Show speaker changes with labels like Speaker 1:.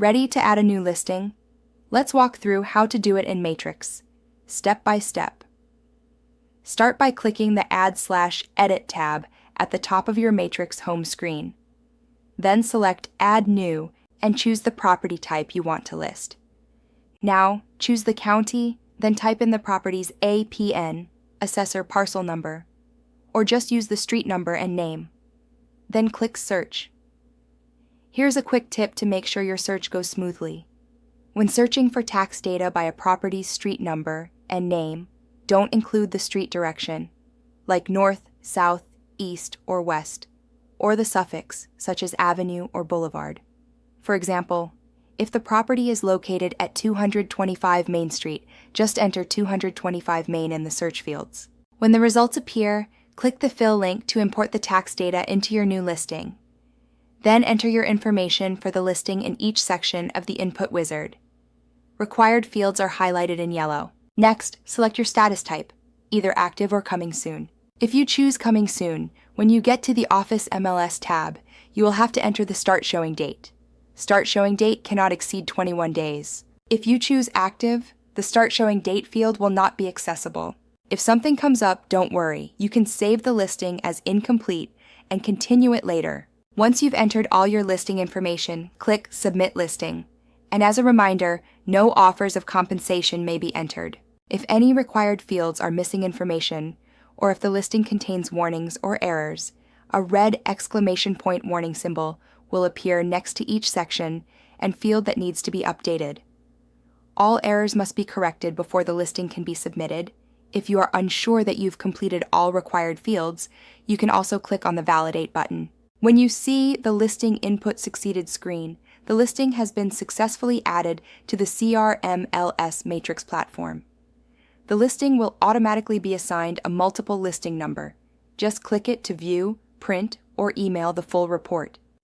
Speaker 1: Ready to add a new listing? Let's walk through how to do it in Matrix, step by step. Start by clicking the Add/Edit tab at the top of your Matrix home screen. Then select Add New and choose the property type you want to list. Now, choose the county, then type in the property's APN, assessor parcel number, or just use the street number and name. Then click Search. Here's a quick tip to make sure your search goes smoothly. When searching for tax data by a property's street number and name, don't include the street direction, like north, south, east, or west, or the suffix, such as avenue or boulevard. For example, if the property is located at 225 Main Street, just enter 225 Main in the search fields. When the results appear, click the Fill link to import the tax data into your new listing. Then enter your information for the listing in each section of the input wizard. Required fields are highlighted in yellow. Next, select your status type, either active or coming soon. If you choose coming soon, when you get to the Office MLS tab, you will have to enter the start showing date. Start showing date cannot exceed 21 days. If you choose active, the start showing date field will not be accessible. If something comes up, don't worry. You can save the listing as incomplete and continue it later. Once you've entered all your listing information, click Submit Listing. And as a reminder, no offers of compensation may be entered. If any required fields are missing information, or if the listing contains warnings or errors, a red exclamation point warning symbol will appear next to each section and field that needs to be updated. All errors must be corrected before the listing can be submitted. If you are unsure that you've completed all required fields, you can also click on the Validate button. When you see the Listing Input Succeeded screen, the listing has been successfully added to the CRMLS Matrix platform. The listing will automatically be assigned a multiple listing number. Just click it to view, print, or email the full report.